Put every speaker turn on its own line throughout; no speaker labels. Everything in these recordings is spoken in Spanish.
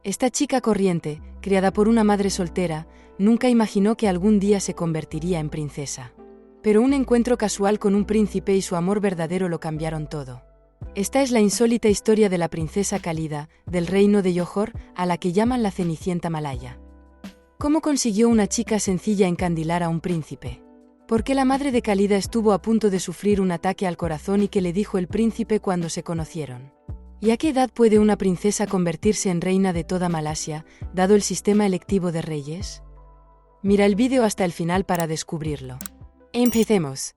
Esta chica corriente, criada por una madre soltera, nunca imaginó que algún día se convertiría en princesa. Pero un encuentro casual con un príncipe y su amor verdadero lo cambiaron todo. Esta es la insólita historia de la princesa Khalida, del reino de Johor, a la que llaman la Cenicienta malaya. ¿Cómo consiguió una chica sencilla encandilar a un príncipe? ¿Por qué la madre de Khalida estuvo a punto de sufrir un ataque al corazón y qué le dijo el príncipe cuando se conocieron? ¿Y a qué edad puede una princesa convertirse en reina de toda Malasia, dado el sistema electivo de reyes? Mira el vídeo hasta el final para descubrirlo. Empecemos.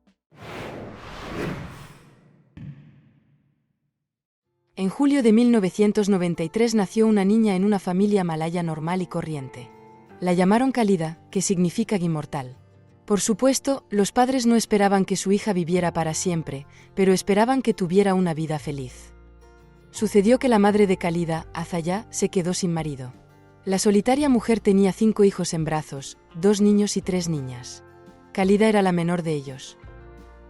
En julio de 1993 nació una niña en una familia malaya normal y corriente. La llamaron Khalida, que significa inmortal. Por supuesto, los padres no esperaban que su hija viviera para siempre, pero esperaban que tuviera una vida feliz. Sucedió que la madre de Khalida, Azaya, se quedó sin marido. La solitaria mujer tenía 5 hijos en brazos, 2 niños y 3 niñas. Khalida era la menor de ellos.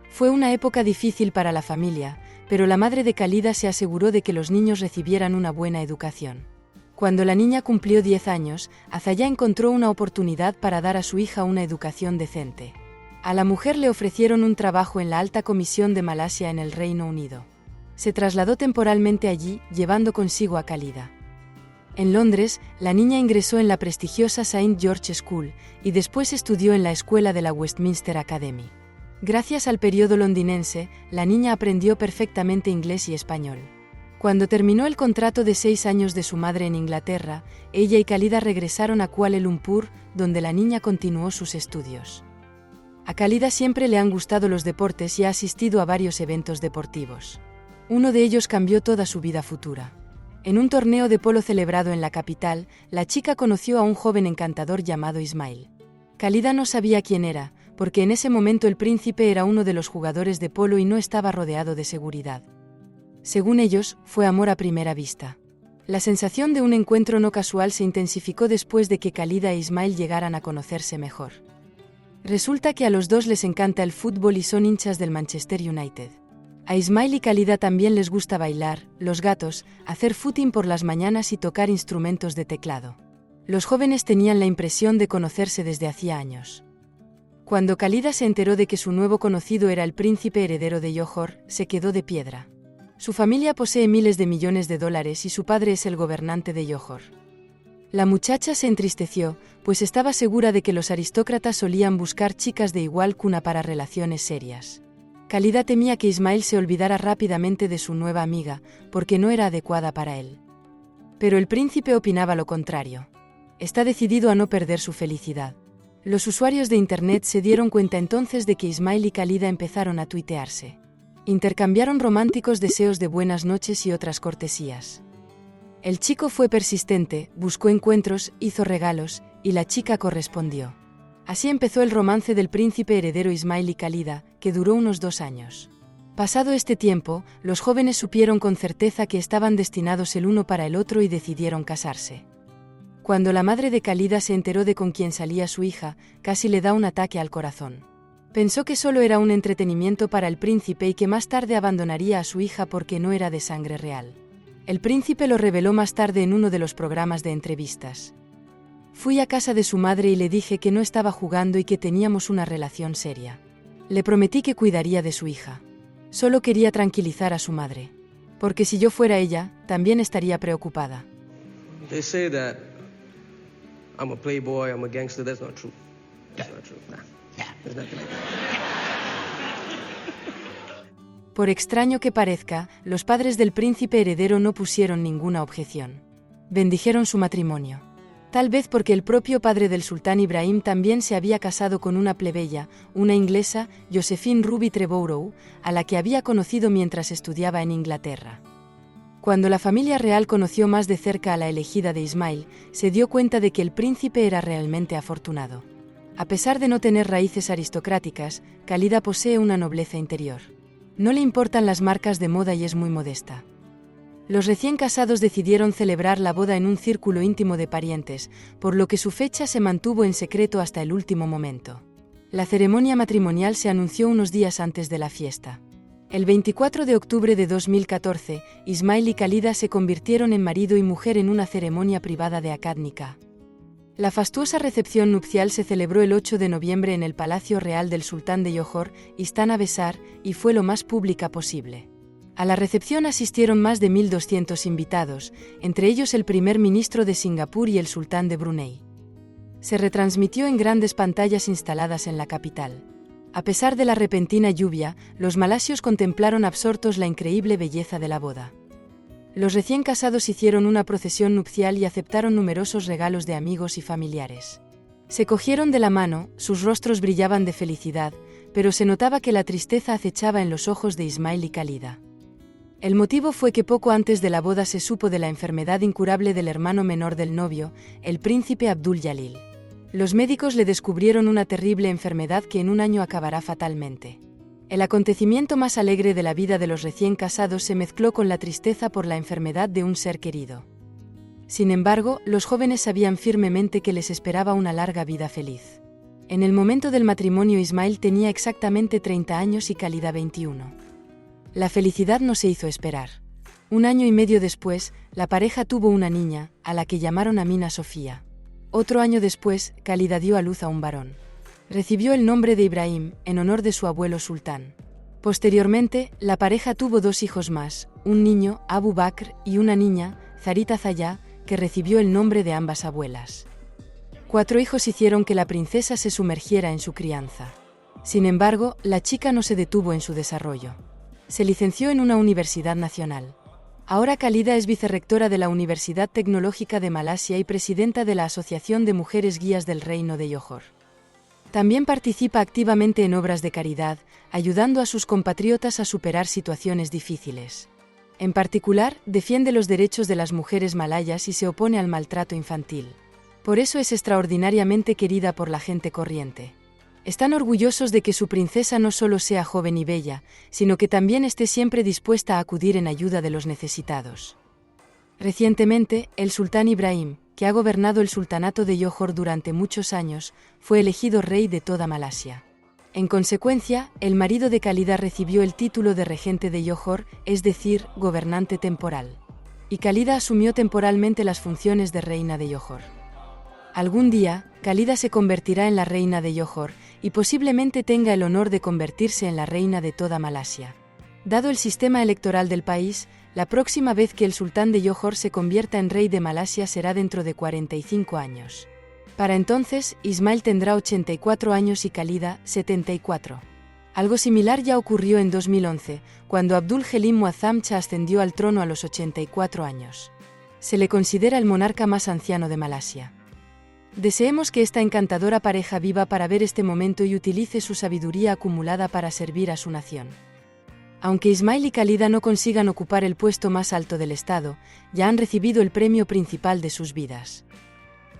Fue una época difícil para la familia, pero la madre de Khalida se aseguró de que los niños recibieran una buena educación. Cuando la niña cumplió 10 años, Azaya encontró una oportunidad para dar a su hija una educación decente. A la mujer le ofrecieron un trabajo en la alta comisión de Malasia en el Reino Unido. Se trasladó temporalmente allí, llevando consigo a Khalida. En Londres, la niña ingresó en la prestigiosa St. George School, y después estudió en la escuela de la Westminster Academy. Gracias al periodo londinense, la niña aprendió perfectamente inglés y español. Cuando terminó el contrato de 6 años de su madre en Inglaterra, ella y Khalida regresaron a Kuala Lumpur, donde la niña continuó sus estudios. A Khalida siempre le han gustado los deportes y ha asistido a varios eventos deportivos. Uno de ellos cambió toda su vida futura. En un torneo de polo celebrado en la capital, la chica conoció a un joven encantador llamado Ismail. Khalida no sabía quién era, porque en ese momento el príncipe era uno de los jugadores de polo y no estaba rodeado de seguridad. Según ellos, fue amor a primera vista. La sensación de un encuentro no casual se intensificó después de que Khalida e Ismail llegaran a conocerse mejor. Resulta que a los dos les encanta el fútbol y son hinchas del Manchester United. A Ismail y Khalida también les gusta bailar, los gatos, hacer footing por las mañanas y tocar instrumentos de teclado. Los jóvenes tenían la impresión de conocerse desde hacía años. Cuando Khalida se enteró de que su nuevo conocido era el príncipe heredero de Johor, se quedó de piedra. Su familia posee miles de millones de dólares y su padre es el gobernante de Johor. La muchacha se entristeció, pues estaba segura de que los aristócratas solían buscar chicas de igual cuna para relaciones serias. Khalida temía que Ismail se olvidara rápidamente de su nueva amiga, porque no era adecuada para él. Pero el príncipe opinaba lo contrario. Está decidido a no perder su felicidad. Los usuarios de Internet se dieron cuenta entonces de que Ismail y Khalida empezaron a tuitearse. Intercambiaron románticos deseos de buenas noches y otras cortesías. El chico fue persistente, buscó encuentros, hizo regalos, y la chica correspondió. Así empezó el romance del príncipe heredero Ismail y Khalida, que duró unos 2 años. Pasado este tiempo, los jóvenes supieron con certeza que estaban destinados el uno para el otro y decidieron casarse. Cuando la madre de Khalida se enteró de con quién salía su hija, casi le da un ataque al corazón. Pensó que solo era un entretenimiento para el príncipe y que más tarde abandonaría a su hija porque no era de sangre real. El príncipe lo reveló más tarde en uno de los programas de entrevistas. Fui a casa de su madre y le dije que no estaba jugando y que teníamos una relación seria. Le prometí que cuidaría de su hija. Solo quería tranquilizar a su madre. Porque si yo fuera ella, también estaría preocupada.
They say that I'm a playboy, I'm a gangster. That's not true. That's not true. Nah. There's nothing like that.
Por extraño que parezca, los padres del príncipe heredero no pusieron ninguna objeción. Bendijeron su matrimonio. Tal vez porque el propio padre del sultán Ibrahim también se había casado con una plebeya, una inglesa, Josephine Ruby Trevorough, a la que había conocido mientras estudiaba en Inglaterra. Cuando la familia real conoció más de cerca a la elegida de Ismail, se dio cuenta de que el príncipe era realmente afortunado. A pesar de no tener raíces aristocráticas, Khalida posee una nobleza interior. No le importan las marcas de moda y es muy modesta. Los recién casados decidieron celebrar la boda en un círculo íntimo de parientes, por lo que su fecha se mantuvo en secreto hasta el último momento. La ceremonia matrimonial se anunció unos días antes de la fiesta. El 24 de octubre de 2014, Ismail y Khalida se convirtieron en marido y mujer en una ceremonia privada de Akad Nikah. La fastuosa recepción nupcial se celebró el 8 de noviembre en el Palacio Real del Sultán de Johor, Istana Besar, y fue lo más pública posible. A la recepción asistieron más de 1.200 invitados, entre ellos el primer ministro de Singapur y el sultán de Brunei. Se retransmitió en grandes pantallas instaladas en la capital. A pesar de la repentina lluvia, los malasios contemplaron absortos la increíble belleza de la boda. Los recién casados hicieron una procesión nupcial y aceptaron numerosos regalos de amigos y familiares. Se cogieron de la mano, sus rostros brillaban de felicidad, pero se notaba que la tristeza acechaba en los ojos de Ismail y Khalida. El motivo fue que poco antes de la boda se supo de la enfermedad incurable del hermano menor del novio, el príncipe Abdul Jalil. Los médicos le descubrieron una terrible enfermedad que en un año acabará fatalmente. El acontecimiento más alegre de la vida de los recién casados se mezcló con la tristeza por la enfermedad de un ser querido. Sin embargo, los jóvenes sabían firmemente que les esperaba una larga vida feliz. En el momento del matrimonio Ismail tenía exactamente 30 años y Khalida 21. La felicidad no se hizo esperar. Un año y medio después, la pareja tuvo una niña, a la que llamaron Amina Sofía. Otro año después, Khalida dio a luz a un varón. Recibió el nombre de Ibrahim, en honor de su abuelo sultán. Posteriormente, la pareja tuvo 2 hijos más, un niño, Abu Bakr, y una niña, Zarita Zaya, que recibió el nombre de ambas abuelas. 4 hijos hicieron que la princesa se sumergiera en su crianza. Sin embargo, la chica no se detuvo en su desarrollo. Se licenció en una universidad nacional. Ahora Khalida es vicerrectora de la Universidad Tecnológica de Malasia y presidenta de la Asociación de Mujeres Guías del Reino de Johor. También participa activamente en obras de caridad, ayudando a sus compatriotas a superar situaciones difíciles. En particular, defiende los derechos de las mujeres malayas y se opone al maltrato infantil. Por eso es extraordinariamente querida por la gente corriente. Están orgullosos de que su princesa no solo sea joven y bella, sino que también esté siempre dispuesta a acudir en ayuda de los necesitados. Recientemente, el sultán Ibrahim, que ha gobernado el sultanato de Johor durante muchos años, fue elegido rey de toda Malasia. En consecuencia, el marido de Khalida recibió el título de regente de Johor, es decir, gobernante temporal. Y Khalida asumió temporalmente las funciones de reina de Johor. Algún día, Khalida se convertirá en la reina de Johor, y posiblemente tenga el honor de convertirse en la reina de toda Malasia. Dado el sistema electoral del país, la próxima vez que el sultán de Johor se convierta en rey de Malasia será dentro de 45 años. Para entonces, Ismail tendrá 84 años y Khalida, 74. Algo similar ya ocurrió en 2011, cuando Abdul Halim Muazzam Shah ascendió al trono a los 84 años. Se le considera el monarca más anciano de Malasia. Deseemos que esta encantadora pareja viva para ver este momento y utilice su sabiduría acumulada para servir a su nación. Aunque Ismail y Khalida no consigan ocupar el puesto más alto del Estado, ya han recibido el premio principal de sus vidas.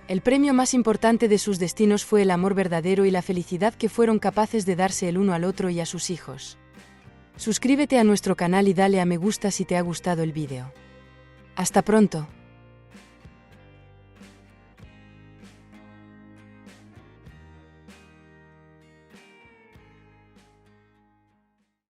El premio más importante de sus destinos fue el amor verdadero y la felicidad que fueron capaces de darse el uno al otro y a sus hijos. Suscríbete a nuestro canal y dale a me gusta si te ha gustado el vídeo. Hasta pronto.